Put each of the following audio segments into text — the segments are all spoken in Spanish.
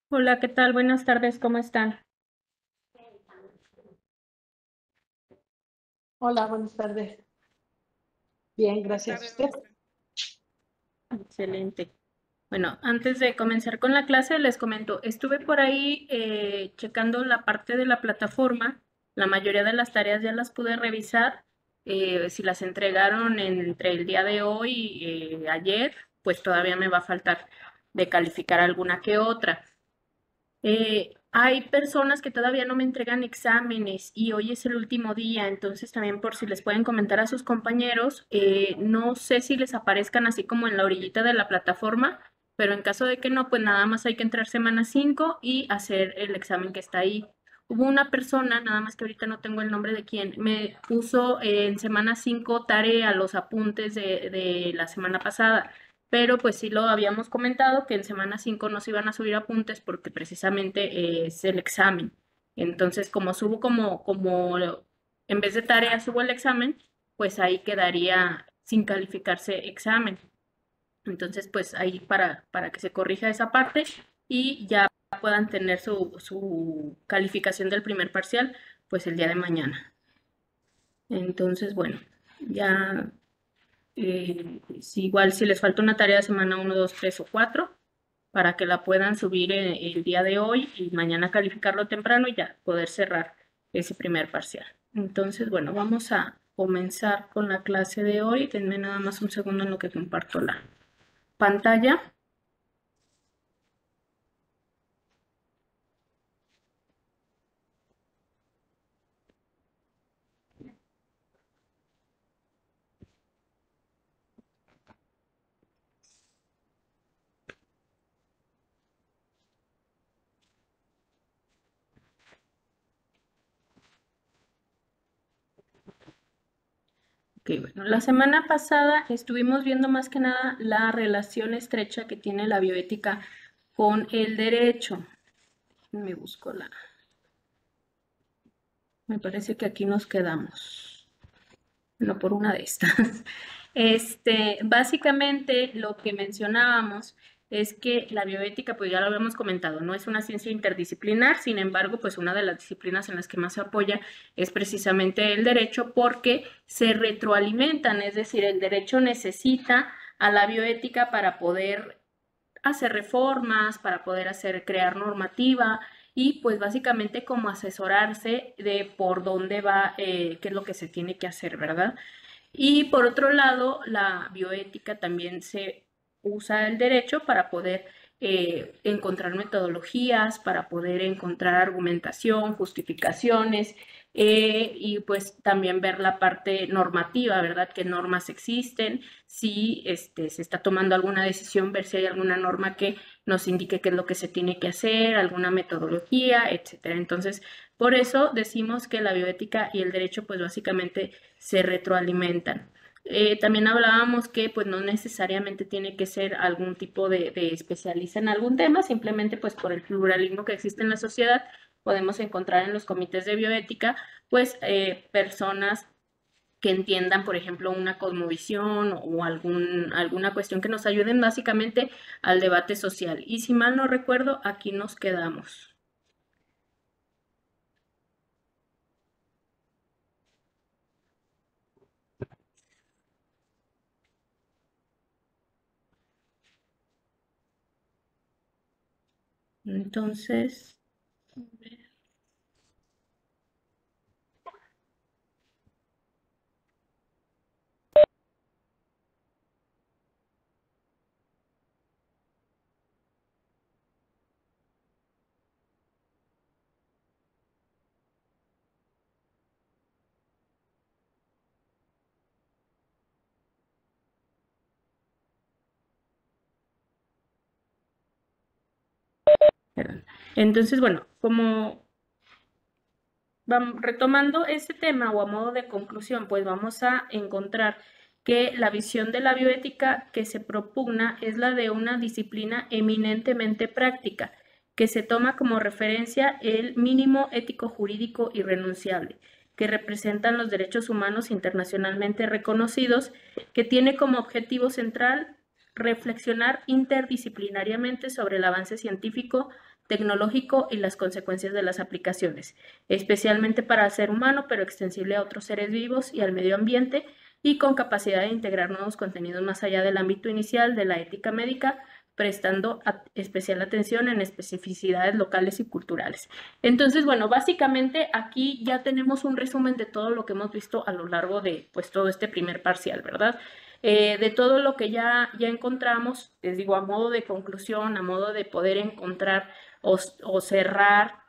Hola, ¿qué tal? Buenas tardes, ¿cómo están? Hola, buenas tardes. Bien, Buenas gracias. tardes, ¿Usted? maestra. Excelente. Bueno, antes de comenzar con la clase, les comento, estuve por ahí checando la parte de la plataforma. La mayoría de las tareas ya las pude revisar. Si las entregaron entre el día de hoy y ayer, pues todavía me va a faltar de calificar alguna que otra. Hay personas que todavía no me entregan exámenes y hoy es el último día, entonces también por si les pueden comentar a sus compañeros, no sé si les aparezcan así como en la orillita de la plataforma, pero en caso de que no, pues nada más hay que entrar semana 5 y hacer el examen que está ahí. Hubo una persona, nada más que ahorita no tengo el nombre de quién, me puso en semana 5 tarea los apuntes de la semana pasada, pero pues sí lo habíamos comentado que en semana 5 nos iban a subir apuntes porque precisamente es el examen. Entonces, como subo como en vez de tarea subo el examen, pues ahí quedaría sin calificarse examen. Entonces, pues ahí para que se corrija esa parte y ya puedan tener su calificación del primer parcial, pues el día de mañana. Entonces, bueno, ya si igual si les falta una tarea de semana 1, 2, 3 o 4, para que la puedan subir el día de hoy y mañana calificarlo temprano y ya poder cerrar ese primer parcial. Entonces, bueno, vamos a comenzar con la clase de hoy. Denme nada más un segundo en lo que comparto la pantalla. Ok, bueno, la semana pasada estuvimos viendo más que nada la relación estrecha que tiene la bioética con el derecho. Me busco la... Me parece que aquí nos quedamos. No por una de estas. Básicamente lo que mencionábamos es que la bioética, pues ya lo habíamos comentado, no es una ciencia interdisciplinar, sin embargo, pues una de las disciplinas en las que más se apoya es precisamente el derecho porque se retroalimentan, es decir, el derecho necesita a la bioética para poder hacer reformas, para poder crear normativa y pues básicamente como asesorarse de por dónde va, qué es lo que se tiene que hacer, ¿verdad? Y por otro lado, la bioética también se usa el derecho para poder encontrar metodologías, para poder encontrar argumentación, justificaciones y pues también ver la parte normativa, ¿verdad? ¿Qué normas existen? Si se está tomando alguna decisión, ver si hay alguna norma que nos indique qué es lo que se tiene que hacer, alguna metodología, etcétera. Entonces, por eso decimos que la bioética y el derecho pues básicamente se retroalimentan. También hablábamos que pues no necesariamente tiene que ser algún tipo de especialista en algún tema, simplemente pues por el pluralismo que existe en la sociedad podemos encontrar en los comités de bioética pues personas que entiendan, por ejemplo, una cosmovisión o alguna cuestión que nos ayuden básicamente al debate social. Y si mal no recuerdo, aquí nos quedamos. Entonces, perdón. Entonces, bueno, como vamos, retomando este tema o a modo de conclusión, pues vamos a encontrar que la visión de la bioética que se propugna es la de una disciplina eminentemente práctica, que se toma como referencia el mínimo ético jurídico irrenunciable, que representan los derechos humanos internacionalmente reconocidos, que tiene como objetivo central reflexionar interdisciplinariamente sobre el avance científico tecnológico y las consecuencias de las aplicaciones, especialmente para el ser humano, pero extensible a otros seres vivos y al medio ambiente, y con capacidad de integrar nuevos contenidos más allá del ámbito inicial de la ética médica, prestando especial atención en especificidades locales y culturales. Entonces, bueno, básicamente aquí ya tenemos un resumen de todo lo que hemos visto a lo largo de pues todo este primer parcial, ¿verdad? De todo lo que ya encontramos, les digo, a modo de conclusión, a modo de poder encontrar o cerrar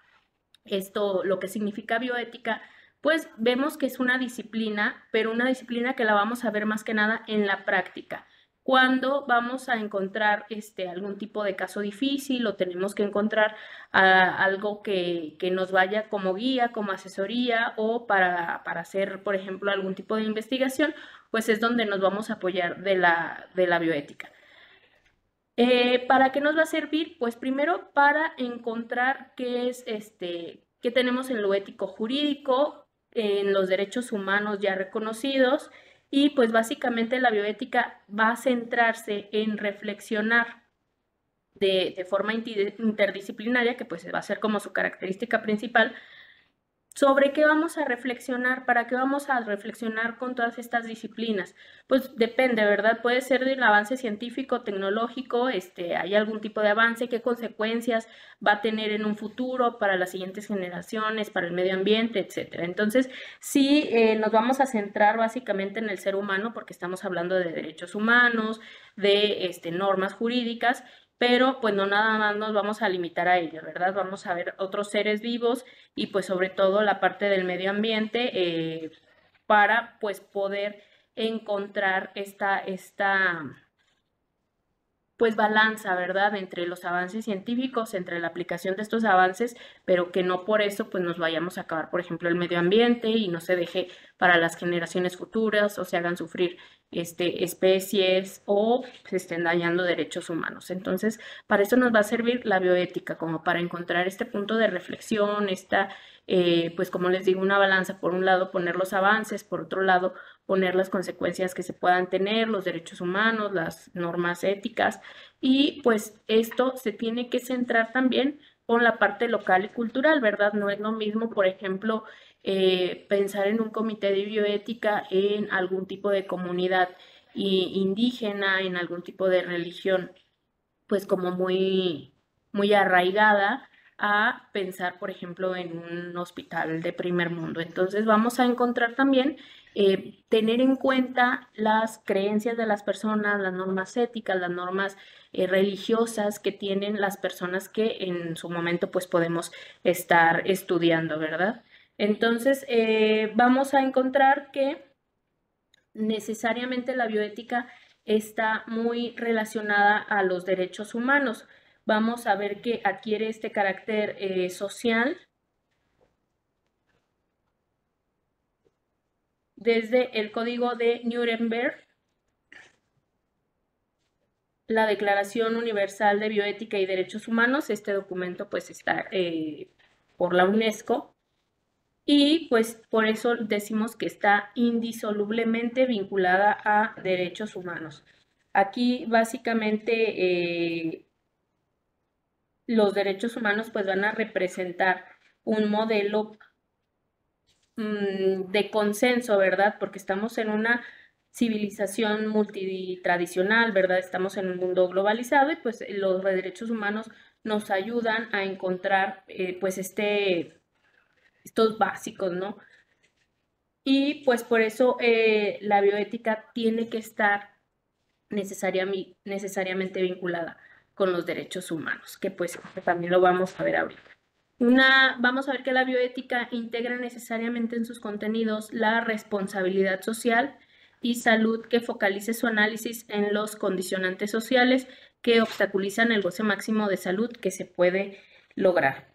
esto, lo que significa bioética, pues vemos que es una disciplina, pero una disciplina que la vamos a ver más que nada en la práctica. Cuando vamos a encontrar algún tipo de caso difícil o tenemos que encontrar algo que nos vaya como guía, como asesoría o para hacer, por ejemplo, algún tipo de investigación, pues es donde nos vamos a apoyar de la bioética. ¿Para qué nos va a servir? Pues primero para encontrar qué es qué tenemos en lo ético jurídico, en los derechos humanos ya reconocidos, y pues básicamente la bioética va a centrarse en reflexionar de forma interdisciplinaria, que pues va a ser como su característica principal, ¿sobre qué vamos a reflexionar? ¿Para qué vamos a reflexionar con todas estas disciplinas? Pues depende, ¿verdad? Puede ser del avance científico, tecnológico, hay algún tipo de avance, qué consecuencias va a tener en un futuro para las siguientes generaciones, para el medio ambiente, etcétera. Entonces, sí, nos vamos a centrar básicamente en el ser humano porque estamos hablando de derechos humanos, de normas jurídicas, pero pues no nada más nos vamos a limitar a ello, ¿verdad? Vamos a ver otros seres vivos y pues sobre todo la parte del medio ambiente para pues poder encontrar esta pues balanza, ¿verdad? Entre los avances científicos, entre la aplicación de estos avances, pero que no por eso pues nos vayamos a acabar, por ejemplo, el medio ambiente y no se deje para las generaciones futuras o se hagan sufrir especies o se estén dañando derechos humanos. Entonces, para eso nos va a servir la bioética, como para encontrar este punto de reflexión, pues como les digo, una balanza, por un lado poner los avances, por otro lado poner las consecuencias que se puedan tener, los derechos humanos, las normas éticas, y pues esto se tiene que centrar también con la parte local y cultural, ¿verdad? No es lo mismo, por ejemplo, pensar en un comité de bioética en algún tipo de comunidad indígena, en algún tipo de religión, pues como muy arraigada a pensar, por ejemplo, en un hospital de primer mundo. Entonces vamos a encontrar también tener en cuenta las creencias de las personas, las normas éticas, las normas religiosas que tienen las personas que en su momento pues podemos estar estudiando, ¿verdad? Entonces vamos a encontrar que necesariamente la bioética está muy relacionada a los derechos humanos. Vamos a ver que adquiere este carácter social desde el Código de Nuremberg, la Declaración Universal de Bioética y Derechos Humanos. Este documento pues está por la UNESCO y pues por eso decimos que está indisolublemente vinculada a derechos humanos. Aquí básicamente los derechos humanos pues van a representar un modelo de consenso, ¿verdad? Porque estamos en una civilización multitradicional, ¿verdad? Estamos en un mundo globalizado y pues los derechos humanos nos ayudan a encontrar pues estos básicos, ¿no? Y pues por eso la bioética tiene que estar necesariamente vinculada con los derechos humanos, que pues también lo vamos a ver ahorita. Vamos a ver que la bioética integra necesariamente en sus contenidos la responsabilidad social y salud, que focalice su análisis en los condicionantes sociales que obstaculizan el goce máximo de salud que se puede lograr.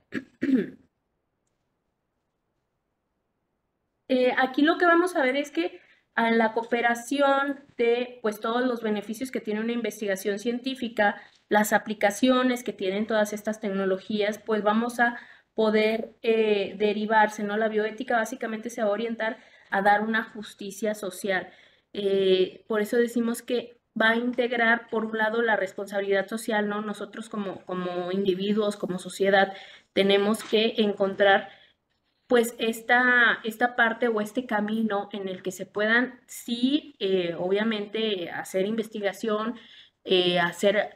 Aquí lo que vamos a ver es que a la cooperación de pues todos los beneficios que tiene una investigación científica, las aplicaciones que tienen todas estas tecnologías, pues vamos a poder derivarse, ¿no? La bioética básicamente se va a orientar a dar una justicia social. Por eso decimos que va a integrar, por un lado, la responsabilidad social, ¿no? Nosotros como individuos, como sociedad, tenemos que encontrar pues esta parte o este camino en el que se puedan, sí, obviamente, hacer investigación,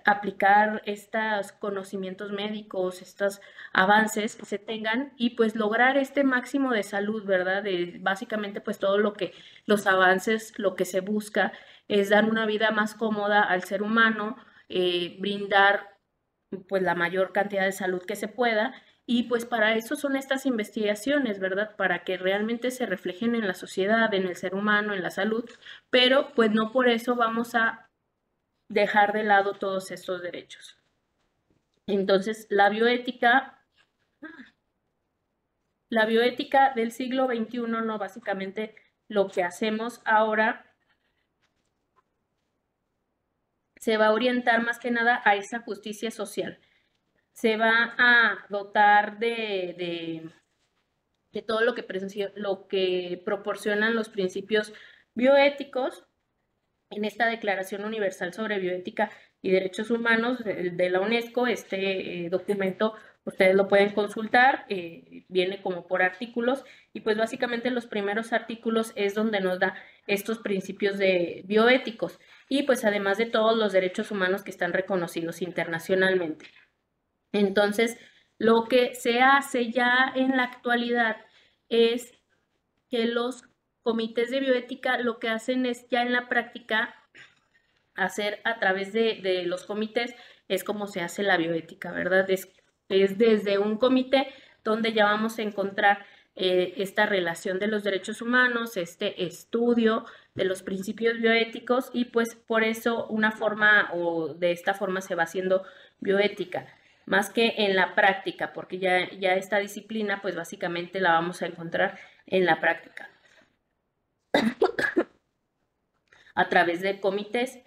aplicar estos conocimientos médicos, estos avances que se tengan y pues lograr este máximo de salud, ¿verdad? Básicamente pues todo lo que los avances, lo que se busca es dar una vida más cómoda al ser humano, brindar pues la mayor cantidad de salud que se pueda y pues para eso son estas investigaciones, ¿verdad? Para que realmente se reflejen en la sociedad, en el ser humano, en la salud, pero pues no por eso vamos a dejar de lado todos estos derechos. Entonces, la bioética del siglo XXI, no, básicamente lo que hacemos ahora se va a orientar más que nada a esa justicia social. Se va a dotar de todo lo que proporcionan los principios bioéticos en esta Declaración Universal sobre Bioética y Derechos Humanos de la UNESCO. Este documento ustedes lo pueden consultar, viene como por artículos y pues básicamente los primeros artículos es donde nos da estos principios de bioéticos y pues además de todos los derechos humanos que están reconocidos internacionalmente. Entonces, lo que se hace ya en la actualidad es que los comités de bioética lo que hacen es ya en la práctica hacer a través de los comités, es como se hace la bioética, ¿verdad? Es desde un comité donde ya vamos a encontrar esta relación de los derechos humanos, este estudio de los principios bioéticos y pues por eso una forma o de esta forma se va haciendo bioética, más que en la práctica, porque ya esta disciplina pues básicamente la vamos a encontrar en la práctica a través de comités.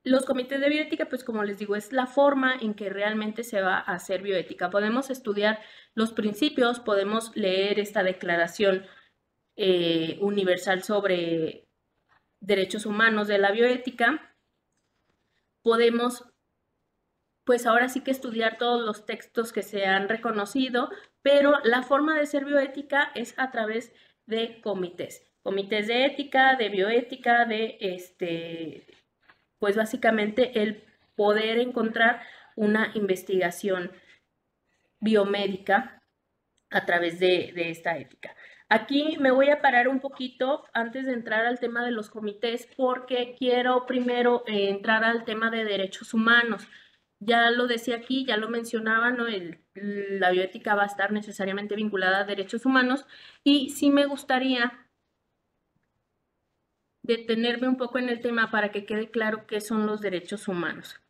Los comités de bioética, pues como les digo, es la forma en que realmente se va a hacer bioética. Podemos estudiar los principios, podemos leer esta declaración universal sobre derechos humanos de la bioética. Podemos, pues ahora sí que estudiar todos los textos que se han reconocido, pero la forma de ser bioética es a través de comités de ética, de bioética, pues básicamente el poder encontrar una investigación biomédica a través de esta ética. Aquí me voy a parar un poquito antes de entrar al tema de los comités porque quiero primero entrar al tema de derechos humanos. Ya lo decía aquí, ya lo mencionaba, ¿no? La bioética va a estar necesariamente vinculada a derechos humanos y sí me gustaría detenerme un poco en el tema para que quede claro qué son los derechos humanos.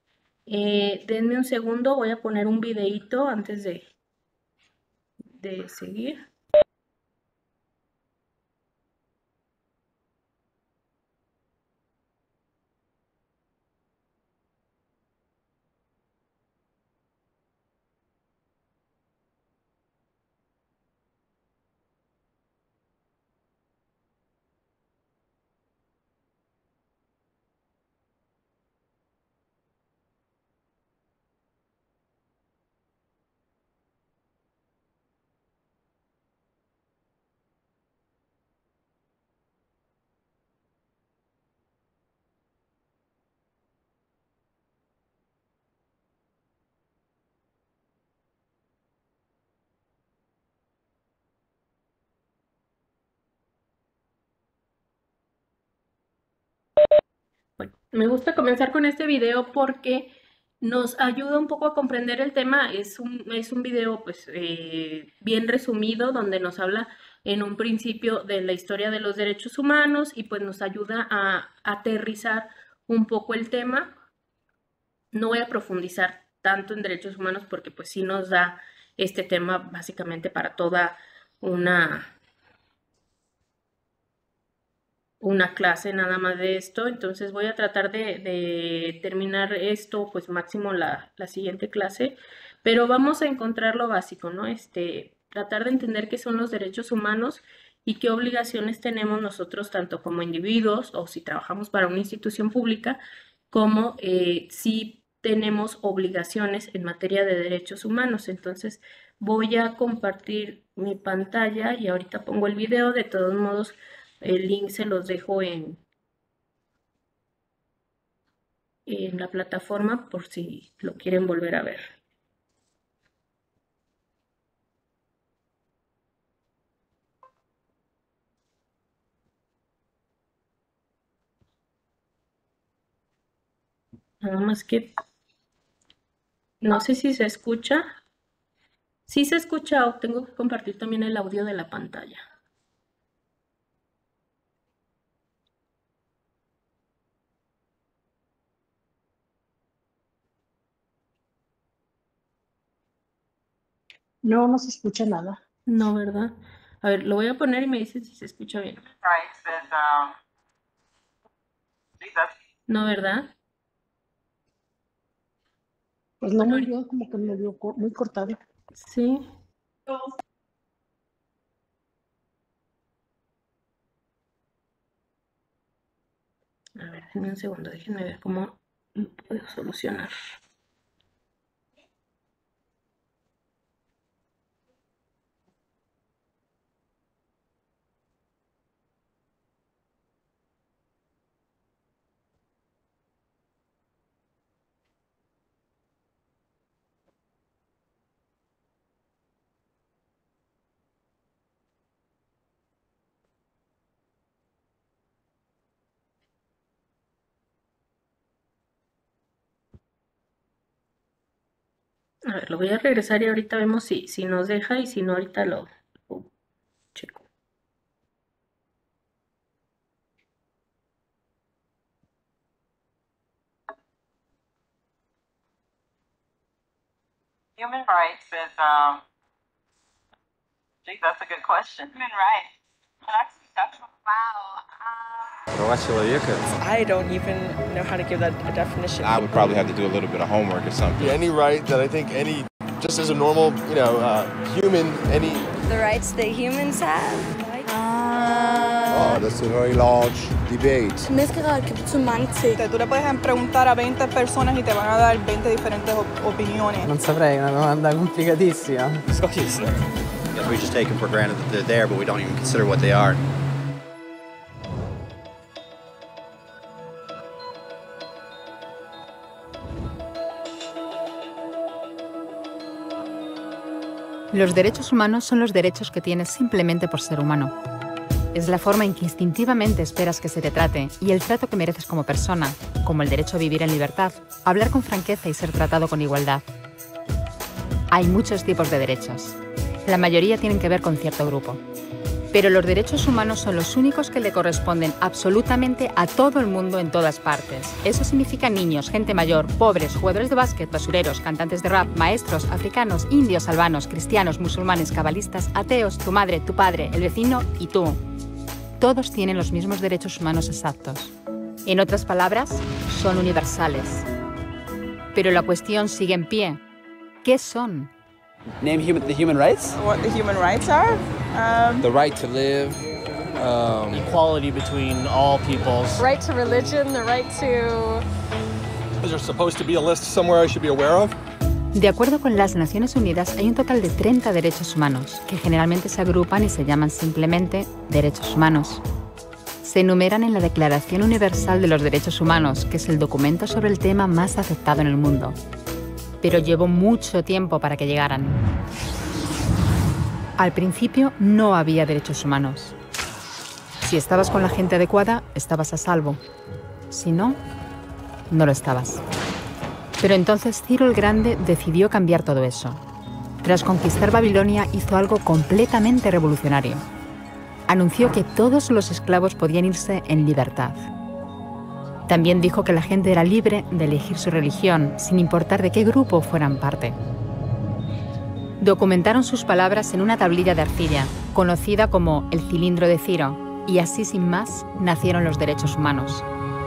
Denme un segundo, voy a poner un videíto antes de seguir. Bueno, me gusta comenzar con este video porque nos ayuda un poco a comprender el tema. Es un video pues bien resumido donde nos habla en un principio de la historia de los derechos humanos y pues nos ayuda a aterrizar un poco el tema. No voy a profundizar tanto en derechos humanos porque pues sí nos da este tema básicamente para toda una una clase nada más de esto, entonces voy a tratar de terminar esto pues máximo la siguiente clase, pero vamos a encontrar lo básico, ¿no? Tratar de entender qué son los derechos humanos y qué obligaciones tenemos nosotros tanto como individuos o si trabajamos para una institución pública, como si tenemos obligaciones en materia de derechos humanos. Entonces voy a compartir mi pantalla y ahorita pongo el video. De todos modos, el link se los dejo en la plataforma por si lo quieren volver a ver. Nada más que no sé si se escucha. Sí se escucha o tengo que compartir también el audio de la pantalla. No, no se escucha nada. No, ¿verdad? A ver, lo voy a poner y me dicen si se escucha bien. No, ¿verdad? Pues no muy bien, como que me dio muy cortado. Sí. A ver, denme un segundo, déjenme ver cómo lo puedo solucionar. A ver, lo voy a regresar y ahorita vemos si nos deja y si no, ahorita lo checo. Human rights is, gee, that's a good question. Human rights. That's exceptional. Wow. I don't even know how to give that a definition. I would probably have to do a little bit of homework or something. Any right that I think just as a normal, human, The rights that humans have. Oh, that's a very large debate. Menneskerettigheder kan betyde mange ting. Tú le puedes preguntar a 20 personas y te van a dar 20 diferentes opiniones. Non saprei, una domanda complicatissima. Guess we just take them for granted that they're there, but we don't even consider what they are. Los derechos humanos son los derechos que tienes simplemente por ser humano. Es la forma en que instintivamente esperas que se te trate y el trato que mereces como persona, como el derecho a vivir en libertad, a hablar con franqueza y ser tratado con igualdad. Hay muchos tipos de derechos. La mayoría tienen que ver con cierto grupo. Pero los derechos humanos son los únicos que le corresponden absolutamente a todo el mundo en todas partes. Eso significa niños, gente mayor, pobres, jugadores de básquet, basureros, cantantes de rap, maestros, africanos, indios, albanos, cristianos, musulmanes, cabalistas, ateos, tu madre, tu padre, el vecino y tú. Todos tienen los mismos derechos humanos exactos. En otras palabras, son universales. Pero la cuestión sigue en pie. ¿Qué son? Name the human rights? What the human rights are? The right to live. Equality between all peoples. Right to religion, the right to... Is there supposed to be a list somewhere I should be aware of? De acuerdo con las Naciones Unidas, hay un total de 30 derechos humanos, que generalmente se agrupan y se llaman simplemente derechos humanos. Se enumeran en la Declaración Universal de los Derechos Humanos, que es el documento sobre el tema más aceptado en el mundo. Pero llevó mucho tiempo para que llegaran. Al principio no había derechos humanos. Si estabas con la gente adecuada, estabas a salvo. Si no, no lo estabas. Pero entonces Ciro el Grande decidió cambiar todo eso. Tras conquistar Babilonia, hizo algo completamente revolucionario. Anunció que todos los esclavos podían irse en libertad. También dijo que la gente era libre de elegir su religión, sin importar de qué grupo fueran parte. Documentaron sus palabras en una tablilla de arcilla, conocida como el cilindro de Ciro, y así sin más nacieron los derechos humanos.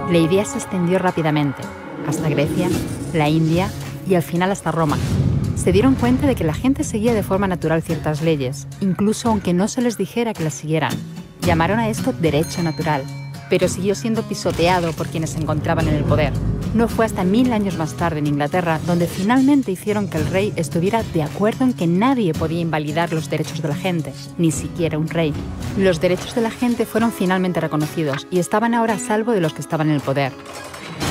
La idea se extendió rápidamente, hasta Grecia, la India y al final hasta Roma. se dieron cuenta de que la gente seguía de forma natural ciertas leyes, incluso aunque no se les dijera que las siguieran. Llamaron a esto derecho natural, pero siguió siendo pisoteado por quienes se encontraban en el poder. No fue hasta 1000 años más tarde en Inglaterra donde finalmente hicieron que el rey estuviera de acuerdo en que nadie podía invalidar los derechos de la gente, ni siquiera un rey. Los derechos de la gente fueron finalmente reconocidos y estaban ahora a salvo de los que estaban en el poder,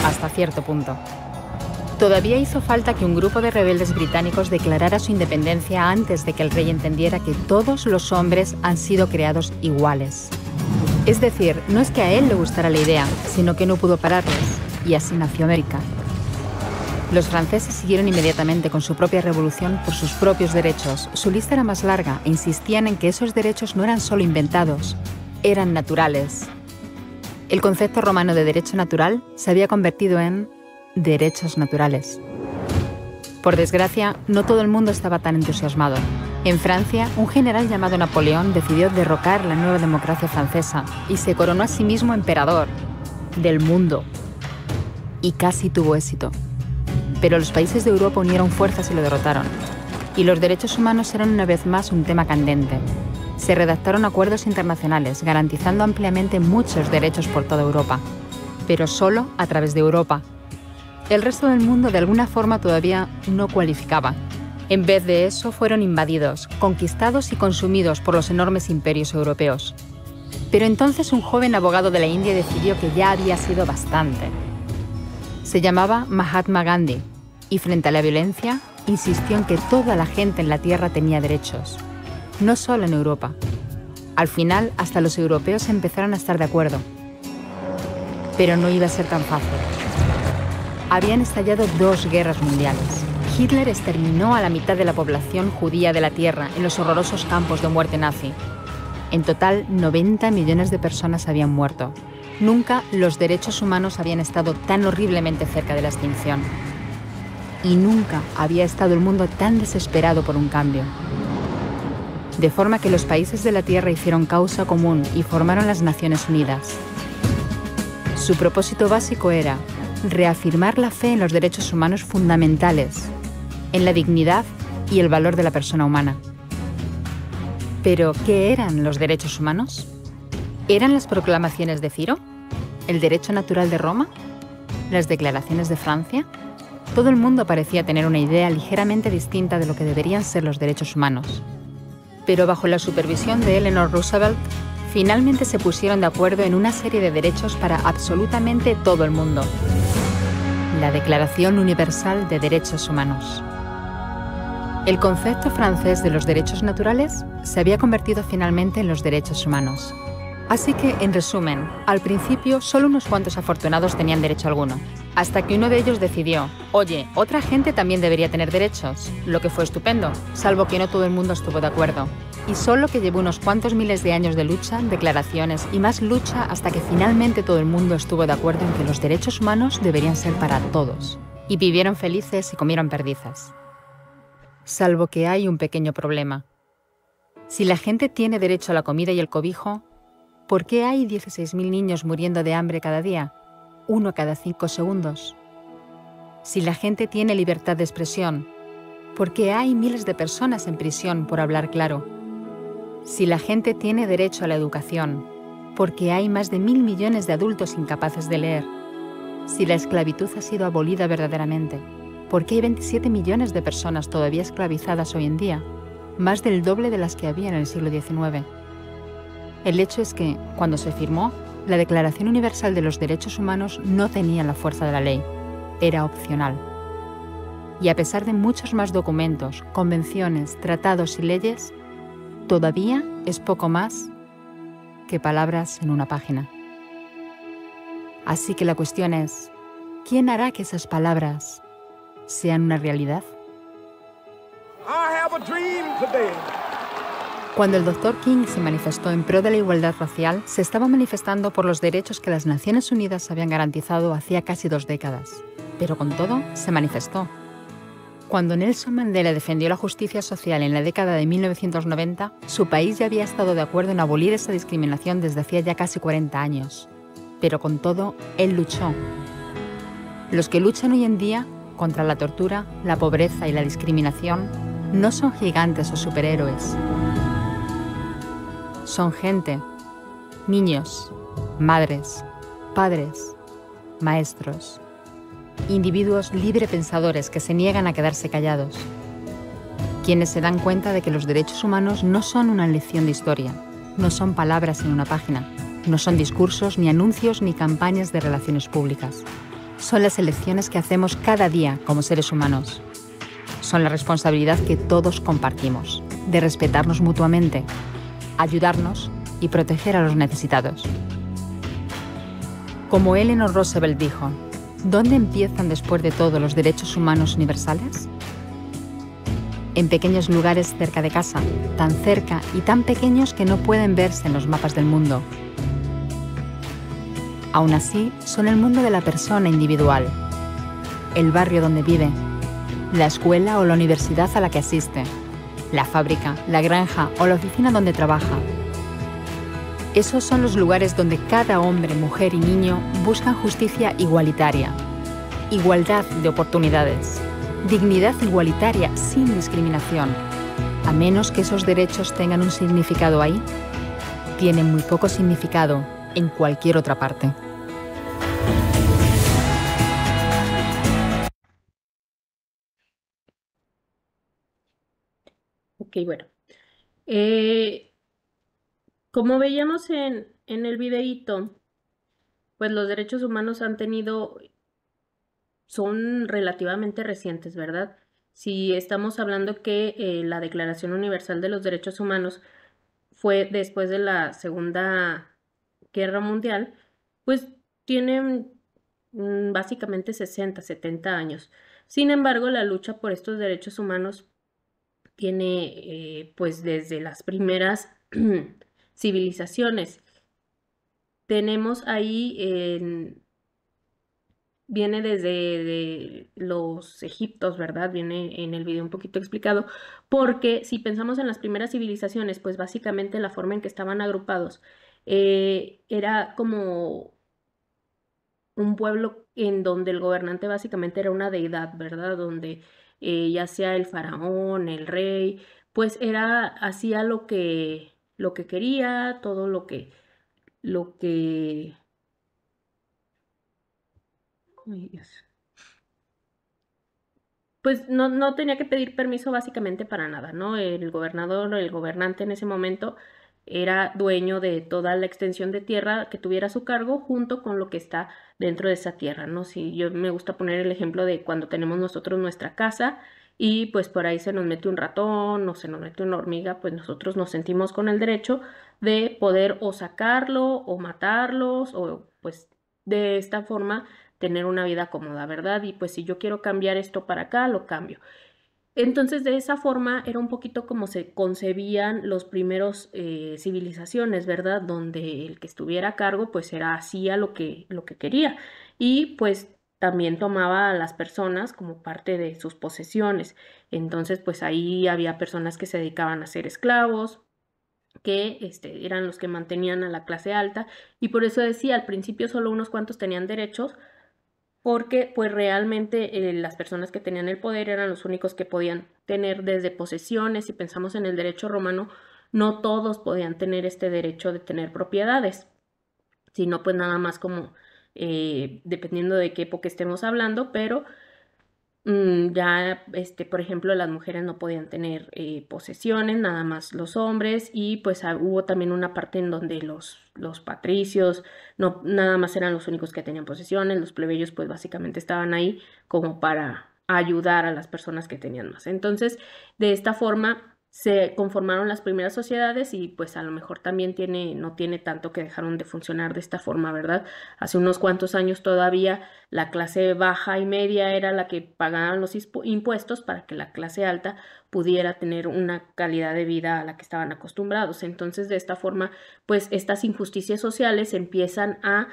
hasta cierto punto. Todavía hizo falta que un grupo de rebeldes británicos declarara su independencia antes de que el rey entendiera que todos los hombres han sido creados iguales. Es decir, no es que a él le gustara la idea, sino que no pudo pararlos, y así nació América. Los franceses siguieron inmediatamente con su propia revolución por sus propios derechos. Su lista era más larga e insistían en que esos derechos no eran solo inventados, eran naturales. El concepto romano de derecho natural se había convertido en derechos naturales. Por desgracia, no todo el mundo estaba tan entusiasmado. En Francia, un general llamado Napoleón decidió derrocar la nueva democracia francesa y se coronó a sí mismo emperador del mundo. Y casi tuvo éxito. Pero los países de Europa unieron fuerzas y lo derrotaron. Y los derechos humanos eran una vez más un tema candente. Se redactaron acuerdos internacionales garantizando ampliamente muchos derechos por toda Europa, pero solo a través de Europa. El resto del mundo de alguna forma todavía no cualificaba. En vez de eso, fueron invadidos, conquistados y consumidos por los enormes imperios europeos. Pero entonces un joven abogado de la India decidió que ya había sido bastante. Se llamaba Mahatma Gandhi y frente a la violencia insistió en que toda la gente en la Tierra tenía derechos, no solo en Europa. Al final, hasta los europeos empezaron a estar de acuerdo. Pero no iba a ser tan fácil. Habían estallado 2 guerras mundiales. Hitler exterminó a la mitad de la población judía de la Tierra en los horrorosos campos de muerte nazi. En total, 90 millones de personas habían muerto. Nunca los derechos humanos habían estado tan horriblemente cerca de la extinción. Y nunca había estado el mundo tan desesperado por un cambio. De forma que los países de la Tierra hicieron causa común y formaron las Naciones Unidas. Su propósito básico era reafirmar la fe en los derechos humanos fundamentales, en la dignidad y el valor de la persona humana. ¿Pero qué eran los derechos humanos? ¿Eran las proclamaciones de Ciro? ¿El derecho natural de Roma? ¿Las declaraciones de Francia? Todo el mundo parecía tener una idea ligeramente distinta de lo que deberían ser los derechos humanos. Pero bajo la supervisión de Eleanor Roosevelt, finalmente se pusieron de acuerdo en una serie de derechos para absolutamente todo el mundo. La Declaración Universal de Derechos Humanos. El concepto francés de los derechos naturales se había convertido finalmente en los derechos humanos. Así que, en resumen, al principio solo unos cuantos afortunados tenían derecho alguno, hasta que uno de ellos decidió, oye, otra gente también debería tener derechos, lo que fue estupendo, salvo que no todo el mundo estuvo de acuerdo. Y solo que llevó unos cuantos miles de años de lucha, declaraciones y más lucha hasta que finalmente todo el mundo estuvo de acuerdo en que los derechos humanos deberían ser para todos. Y vivieron felices y comieron perdices. Salvo que hay un pequeño problema. Si la gente tiene derecho a la comida y el cobijo, ¿por qué hay 16.000 niños muriendo de hambre cada día? 1 cada 5 segundos. Si la gente tiene libertad de expresión, ¿por qué hay miles de personas en prisión por hablar claro? Si la gente tiene derecho a la educación, ¿por qué hay más de 1.000 millones de adultos incapaces de leer? Si la esclavitud ha sido abolida verdaderamente, ¿por qué hay 27 millones de personas todavía esclavizadas hoy en día? Más del doble de las que había en el siglo XIX. El hecho es que, cuando se firmó, la Declaración Universal de los Derechos Humanos no tenía la fuerza de la ley. Era opcional. Y a pesar de muchos más documentos, convenciones, tratados y leyes, todavía es poco más que palabras en una página. Así que la cuestión es, ¿quién hará que esas palabras sean una realidad? Cuando el Dr. King se manifestó en pro de la igualdad racial, se estaba manifestando por los derechos que las Naciones Unidas habían garantizado hacía casi 2 décadas. Pero con todo, se manifestó. Cuando Nelson Mandela defendió la justicia social en la década de 1990, su país ya había estado de acuerdo en abolir esa discriminación desde hacía ya casi 40 años. Pero con todo, él luchó. Los que luchan hoy en día contra la tortura, la pobreza y la discriminación, no son gigantes o superhéroes. Son gente, niños, madres, padres, maestros, individuos librepensadores que se niegan a quedarse callados, quienes se dan cuenta de que los derechos humanos no son una lección de historia, no son palabras en una página, no son discursos, ni anuncios, ni campañas de relaciones públicas. Son las elecciones que hacemos cada día como seres humanos. Son la responsabilidad que todos compartimos, de respetarnos mutuamente, ayudarnos y proteger a los necesitados. Como Eleanor Roosevelt dijo, ¿dónde empiezan después de todo los derechos humanos universales? En pequeños lugares cerca de casa, tan cerca y tan pequeños que no pueden verse en los mapas del mundo. Aún así, son el mundo de la persona individual, el barrio donde vive, la escuela o la universidad a la que asiste, la fábrica, la granja o la oficina donde trabaja. Esos son los lugares donde cada hombre, mujer y niño buscan justicia igualitaria, igualdad de oportunidades, dignidad igualitaria sin discriminación. A menos que esos derechos tengan un significado ahí, tienen muy poco significado en cualquier otra parte. Ok, bueno. Como veíamos en el videíto, pues los derechos humanos son relativamente recientes, ¿verdad? Si estamos hablando que la Declaración Universal de los Derechos Humanos fue después de la Segunda Guerra Mundial, pues tienen básicamente 60, 70 años. Sin embargo, la lucha por estos derechos humanos tiene pues desde las primeras civilizaciones. Tenemos ahí, viene desde los egiptos, ¿verdad? Viene en el video un poquito explicado, porque si pensamos en las primeras civilizaciones, pues básicamente la forma en que estaban agrupados era como un pueblo en donde el gobernante básicamente era una deidad, ¿verdad? Donde ya sea el faraón, el rey, pues hacía lo que quería, todo lo que ay, Dios. Pues no tenía que pedir permiso básicamente para nada, ¿no? El gobernador o el gobernante en ese momento era dueño de toda la extensión de tierra que tuviera a su cargo junto con lo que está dentro de esa tierra, ¿no? Si yo me gusta poner el ejemplo de cuando tenemos nosotros nuestra casa y pues por ahí se nos mete un ratón o se nos mete una hormiga, pues nosotros nos sentimos con el derecho de poder o sacarlo o matarlos o pues de esta forma tener una vida cómoda, ¿verdad? Y pues si yo quiero cambiar esto para acá, lo cambio. Entonces, de esa forma era un poquito como se concebían los primeros civilizaciones, ¿verdad? Donde el que estuviera a cargo, pues hacía lo que quería. Y pues también tomaba a las personas como parte de sus posesiones. Entonces, pues ahí había personas que se dedicaban a ser esclavos, que eran los que mantenían a la clase alta. Y por eso decía, al principio solo unos cuantos tenían derechos, porque pues realmente las personas que tenían el poder eran los únicos que podían tener desde posesiones. Si pensamos en el derecho romano, no todos podían tener este derecho de tener propiedades, sino pues nada más como dependiendo de qué época estemos hablando, pero ya, por ejemplo, las mujeres no podían tener posesiones, nada más los hombres, y pues hubo también una parte en donde los patricios no nada más eran los únicos que tenían posesiones, los plebeyos pues básicamente estaban ahí como para ayudar a las personas que tenían más. Entonces, de esta forma se conformaron las primeras sociedades y pues a lo mejor también no tiene tanto que dejaron de funcionar de esta forma, ¿verdad? Hace unos cuantos años todavía la clase baja y media era la que pagaban los impuestos para que la clase alta pudiera tener una calidad de vida a la que estaban acostumbrados. Entonces, de esta forma, pues estas injusticias sociales empiezan a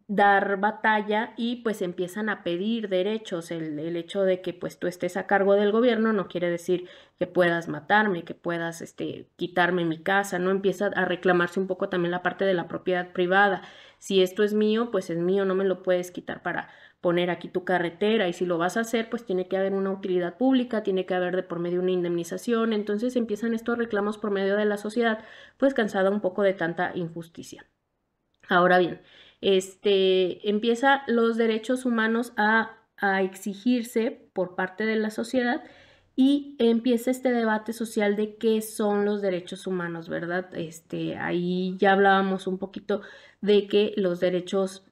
dar batalla y pues empiezan a pedir derechos. El hecho de que pues tú estés a cargo del gobierno no quiere decir que puedas matarme, que puedas quitarme mi casa, ¿no? Empieza a reclamarse un poco también la parte de la propiedad privada. Si esto es mío, pues es mío, no me lo puedes quitar para poner aquí tu carretera, y si lo vas a hacer, pues tiene que haber una utilidad pública, tiene que haber de por medio una indemnización. Entonces empiezan estos reclamos por medio de la sociedad, pues cansada un poco de tanta injusticia. Ahora bien, empieza los derechos humanos a exigirse por parte de la sociedad, y empieza este debate social de qué son los derechos humanos, ¿verdad? Ahí ya hablábamos un poquito de que los derechos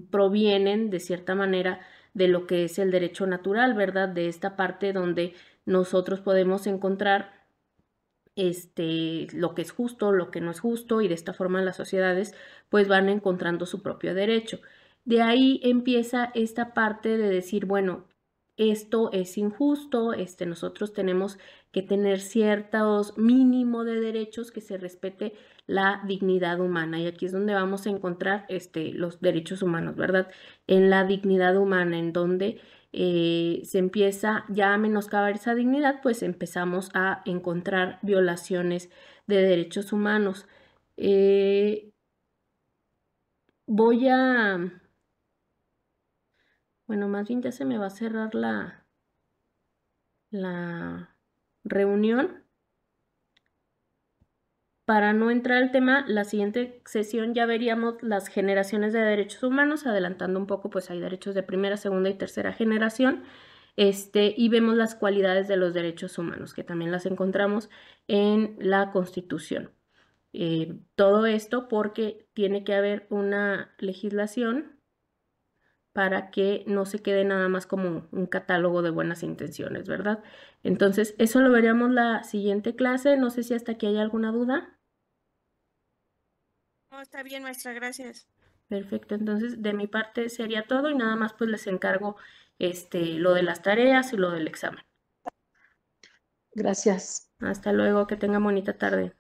provienen de cierta manera de lo que es el derecho natural, ¿verdad? De esta parte donde nosotros podemos encontrar lo que es justo, lo que no es justo, y de esta forma las sociedades pues van encontrando su propio derecho. De ahí empieza esta parte de decir, bueno, esto es injusto, nosotros tenemos que tener ciertos mínimo de derechos, que se respete la dignidad humana, y aquí es donde vamos a encontrar los derechos humanos, ¿verdad? En la dignidad humana, en donde se empieza ya a menoscabar esa dignidad, pues empezamos a encontrar violaciones de derechos humanos. Bueno, más bien ya se me va a cerrar la reunión. Para no entrar al tema, la siguiente sesión ya veríamos las generaciones de derechos humanos, adelantando un poco, pues hay derechos de primera, segunda y tercera generación, y vemos las cualidades de los derechos humanos, que también las encontramos en la Constitución. Todo esto porque tiene que haber una legislación para que no se quede nada más como un catálogo de buenas intenciones, ¿verdad? Entonces, eso lo veríamos la siguiente clase. No sé si hasta aquí hay alguna duda. No, está bien, maestra, gracias. Perfecto, entonces de mi parte sería todo, y nada más pues les encargo lo de las tareas y lo del examen. Gracias. Hasta luego, que tengan bonita tarde.